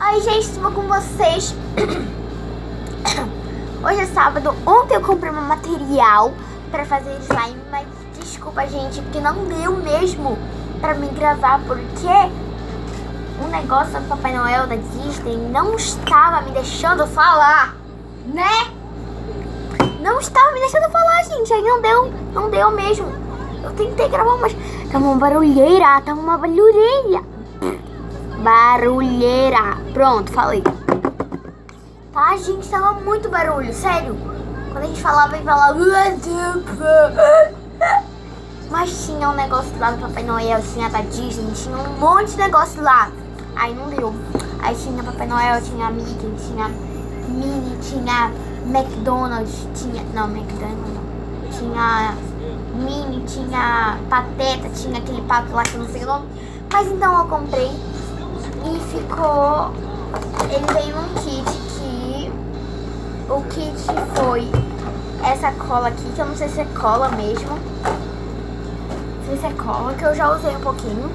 Oi, gente, tudo bom com vocês? Hoje é sábado. Ontem eu comprei um material pra fazer slime, mas desculpa, gente, porque não deu mesmo pra me gravar, porque o negócio do Papai Noel da Disney não estava me deixando falar, né? Não estava me deixando falar, gente. Aí não deu mesmo. Eu tentei gravar, mas tava uma barulheira, barulheira. Pronto, falei. Tá, gente, tava muito barulho, sério. Quando a gente falava, mas tinha um negócio lá do Papai Noel, tinha da Disney, tinha um monte de negócio lá. Aí não deu. Aí tinha Papai Noel, tinha Mickey, tinha Minnie, tinha McDonald's, McDonald's não. Tinha Minnie, tinha Pateta, tinha aquele pato lá que eu não sei o nome. Mas então eu comprei e ficou... Ele veio num kit que... O kit foi essa cola aqui, que eu não sei se é cola mesmo. Não sei se é cola, que eu já usei um pouquinho.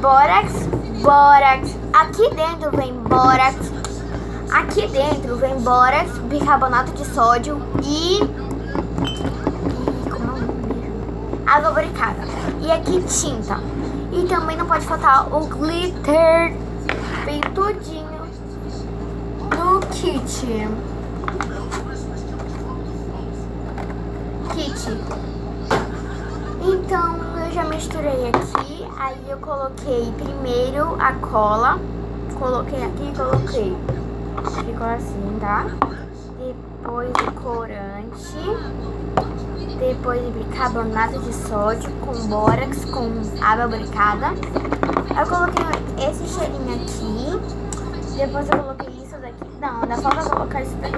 Bórax. Aqui dentro vem bórax. Aqui dentro vem bórax, bicarbonato de sódio e como é o nome mesmo? Água boricada. E aqui tinta. E também não pode faltar o glitter. Vem tudinho no kit. Então eu já misturei aqui. Aí eu coloquei primeiro a cola. Coloquei aqui e coloquei. Ficou assim, tá? Depois o corante. Depois o bicarbonato de sódio com bórax, com água boricada. Eu coloquei esse cheirinho aqui. Depois eu coloquei isso daqui. Não, ainda falta colocar isso daqui.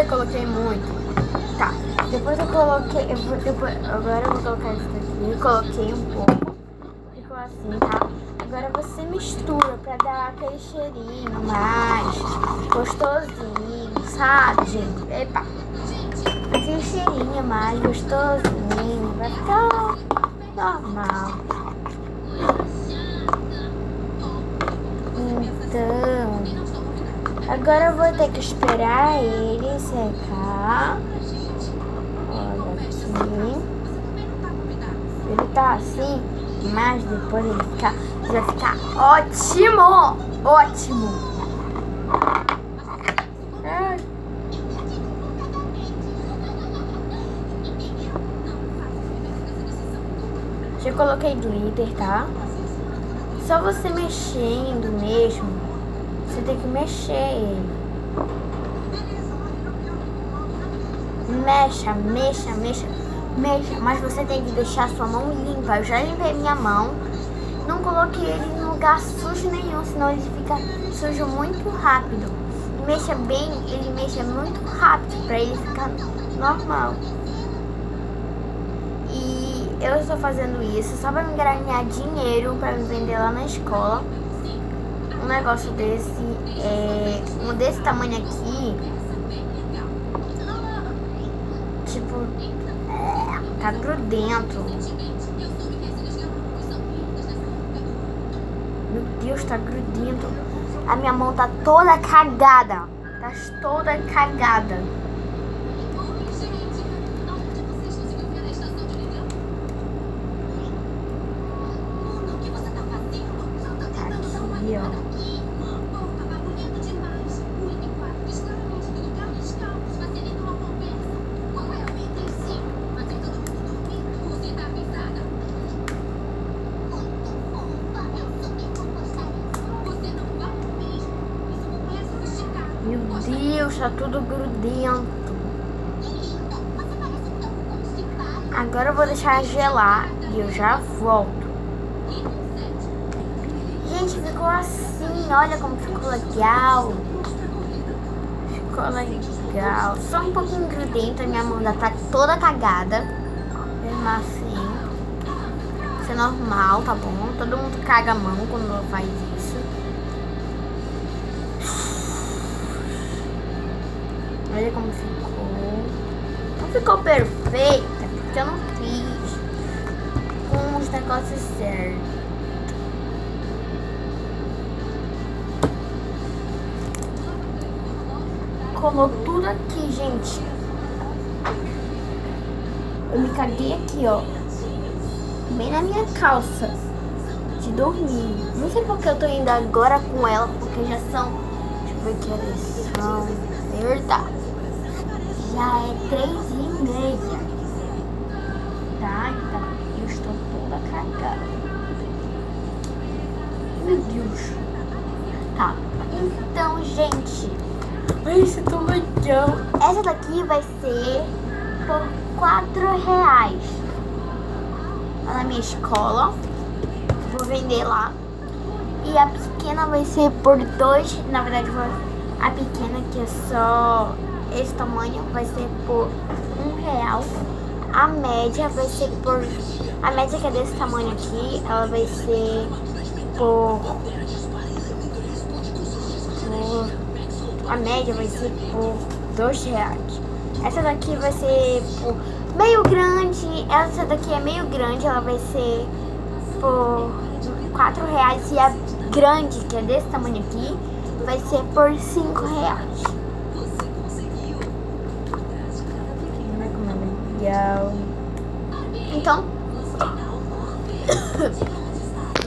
Coloquei muito. Tá. Depois eu coloquei. Agora eu vou colocar isso daqui. Coloquei um pouco. Ficou assim, tá? Agora você mistura pra dar aquele cheirinho mais gostosinho, sabe, gente? Epa! Aquele cheirinho mais gostosinho, vai ficar normal. Então, agora eu vou ter que esperar ele secar. Olha aqui. Ele tá assim, mas depois ele vai ficar ótimo! Ótimo! Já coloquei glitter, tá? Só você mexendo mesmo. Você tem que mexer ele. Mexa. Mas você tem que deixar sua mão limpa. Eu já limpei minha mão. Não coloquei ele em lugar sujo nenhum, senão ele fica sujo muito rápido. E mexa bem, ele mexa muito rápido pra ele ficar normal. E eu estou fazendo isso só pra me ganhar dinheiro pra me vender lá na escola. Um negócio desse, um desse tamanho aqui, tipo, tá grudento. Meu Deus, tá grudento. A minha mão tá toda cagada. Tá toda cagada. Aqui, ó. Meu Deus, tá tudo grudento. Agora eu vou deixar gelar e eu já volto. Gente, ficou assim. Olha como ficou legal. Ficou legal. Só um pouquinho grudento. A minha mão já tá toda cagada. Mesmo assim. Isso é normal, tá bom? Todo mundo caga a mão quando faz isso. Olha como ficou. Não ficou perfeita, porque eu não fiz com os negócios certos. colou tudo aqui, gente. Eu me caguei aqui, ó. Bem na minha calça de dormir. Não sei porque eu tô indo agora com ela, porque já são... Deixa eu ver que horas são. Verdade. Já é 3h30. Tá, então eu estou toda cagada. Meu Deus. Tá, então, gente. Ai, isso é tão legal. Essa daqui vai ser por R$4 lá na minha escola. Vou vender lá. E a pequena vai ser por 2. Na verdade, a pequena, que é só esse tamanho, vai ser por R$1. A média vai ser por... A média, que é desse tamanho aqui, ela vai ser por... A média vai ser por R$2. Essa daqui vai ser por meio grande. Essa daqui é meio grande, ela vai ser por R$4. E a grande, que é desse tamanho aqui, vai ser por R$5.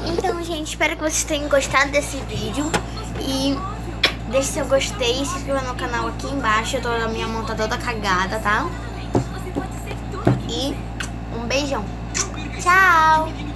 Então, gente, espero que vocês tenham gostado desse vídeo. E deixe seu gostei, se inscreva no canal aqui embaixo. Eu tô na minha mão, tá toda cagada, tá? E um beijão. Tchau!